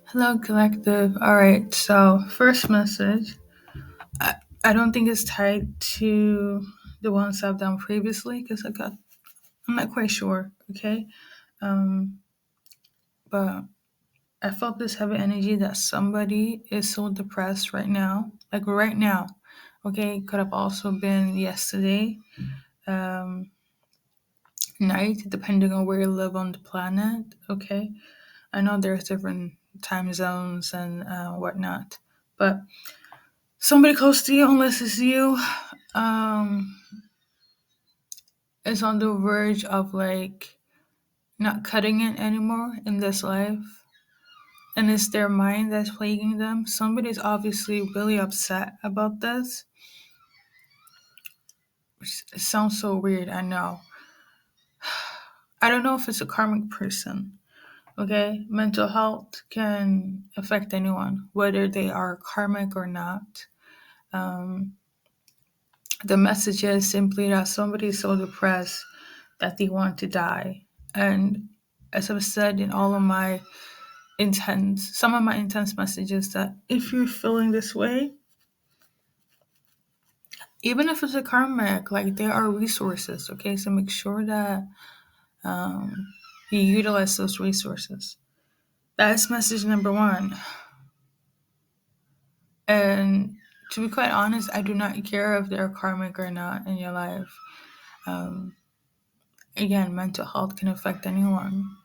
Hello, collective. All right, so first message. I don't think it's tied to the ones I've done previously because I'm not quite sure. Okay, um, but I felt this heavy energy that somebody is so depressed right now, like right now. Okay, could have also been yesterday um, night, depending on where you live on the planet. Okay, I know there's different time zones and whatnot, but somebody close to you, unless it's you, um, is on the verge of like not cutting it anymore in this life. And it's their mind that's plaguing them. Somebody's obviously really upset about this. Which sounds so weird, I know. I don't know if it's a karmic person. Okay? Mental health can affect anyone, whether they are karmic or not. Um, the message is simply that somebody is so depressed that they want to die. And as I've said in all of my some of my intense messages, that if you're feeling this way, even if it's a karmic, like there are resources, okay? So make sure that you utilize those resources. That's message number one. And to be quite honest, I do not care if they're karmic or not in your life. Um, Again, mental health can affect anyone.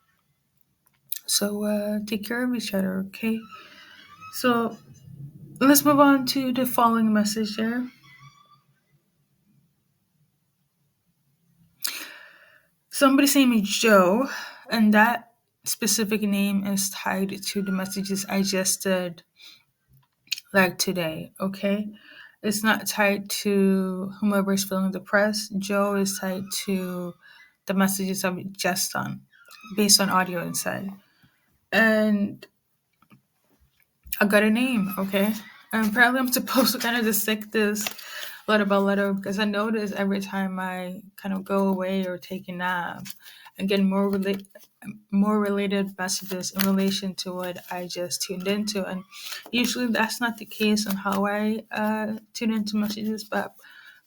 So take care of each other, okay? So let's move on to the following message here. Somebody's name is Joe, and that specific name is tied to the messages I just did like today, okay? It's not tied to whomever is feeling depressed. Joe is tied to the messages I've just done based on audio inside. And I got a name, okay? And apparently I'm supposed to kind of dissect this letter by letter because I notice every time I kind of go away or take a nap and get more related messages in relation to what I just tuned into. And usually that's not the case on how I tune into messages, but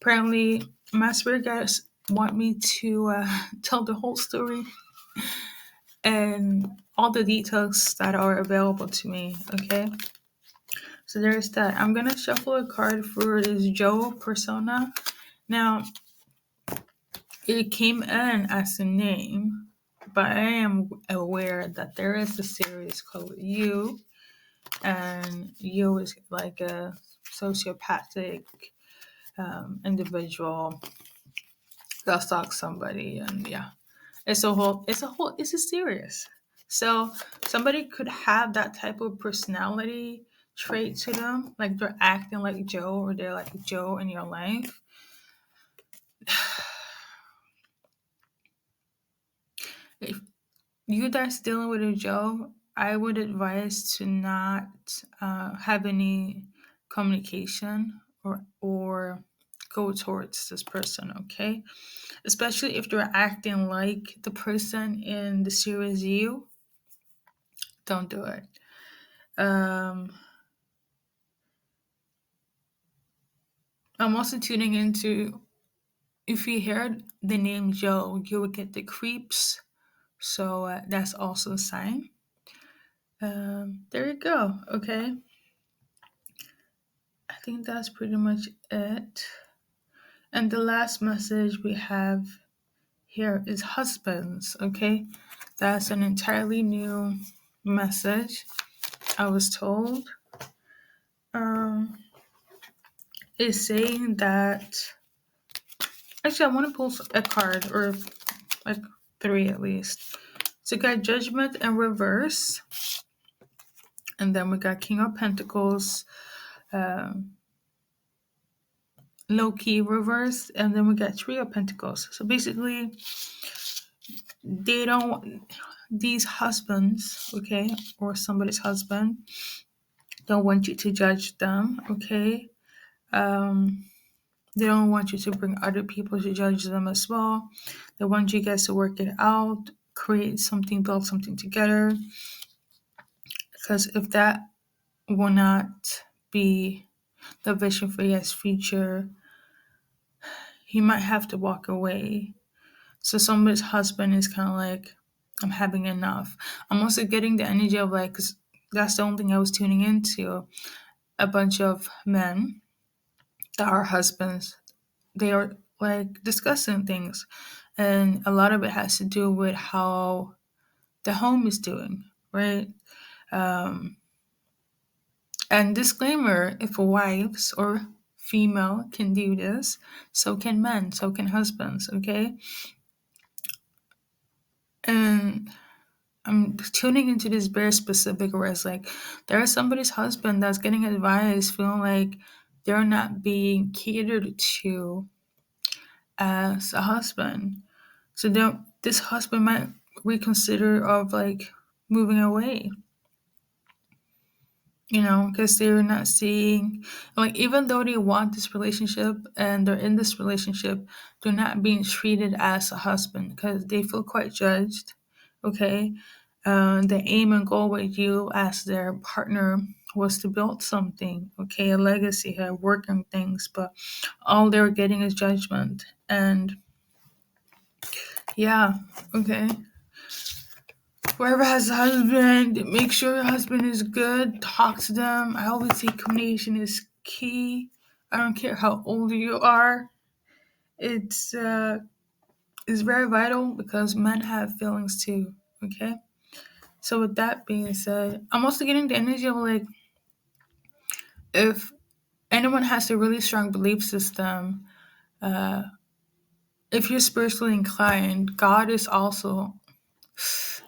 apparently my spirit guides want me to tell the whole story and all the details that are available to me, okay? So there's that. I'm gonna shuffle a card for this Joe persona. Now, it came in as a name, but I am aware that there is a series called You, and You is like a sociopathic individual that stalks somebody, and yeah, it's a series. So somebody could have that type of personality trait to them, like they're acting like Joe or they're like Joe in your life. If you that's dealing with a Joe, I would advise to not have any communication or go towards this person, okay? Especially if they're acting like the person in the series You, don't do it. Um, I'm also tuning into, if you hear the name Joe, you will get the creeps. So that's also a sign. There you go. Okay. I think that's pretty much it. And the last message we have here is husbands. Okay. That's an entirely new message, I was told. Um, is saying that, actually, I want to pull a card or like three at least. So we got Judgment and Reverse, and then we got King of Pentacles, um, Low Key Reverse, and then we got Three of Pentacles. So basically, they don't, these husbands, okay, or somebody's husband, don't want you to judge them, okay? Um, they don't want you to bring other people to judge them as well. They want you guys to work it out, create something, build something together. Because if that will not be the vision for his future, he might have to walk away. So somebody's husband is kind of like, I'm having enough. I'm also getting the energy of like, 'cause that's the only thing I was tuning into. A bunch of men that are husbands, they are like discussing things. And a lot of it has to do with how the home is doing, right? Um, and disclaimer, if wives or female can do this, so can men, so can husbands, okay? And I'm tuning into this very specific where it's like there is somebody's husband that's getting advice, feeling like they're not being catered to as a husband. So don't this husband might reconsider of like moving away, because they're not seeing, like, even though they want this relationship and they're in this relationship, they're not being treated as a husband because they feel quite judged. Okay, the aim and goal with you as their partner was to build something, okay, a legacy, work on things, but all they're getting is judgment. And yeah, okay. Whoever has a husband, make sure your husband is good. Talk to them. I always say communication is key. I don't care how old you are. It's it's very vital because men have feelings too. Okay. So with that being said, I'm also getting the energy of like if anyone has a really strong belief system, uh, if you're spiritually inclined, God is also,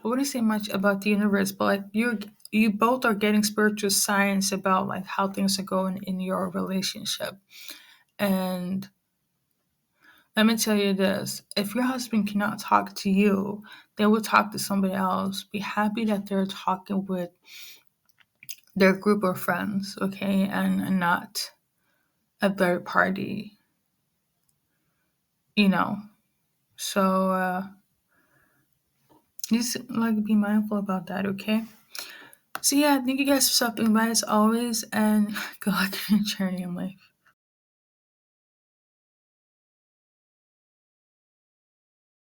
I wouldn't say much about the universe, but like you both are getting spiritual science about like how things are going in your relationship. And let me tell you this, if your husband cannot talk to you, they will talk to somebody else. Be happy that they're talking with their group of friends, okay, and not a third party, you know. So just like be mindful about that, okay? So yeah, thank you guys for stopping by as always, and good luck in your journey in life.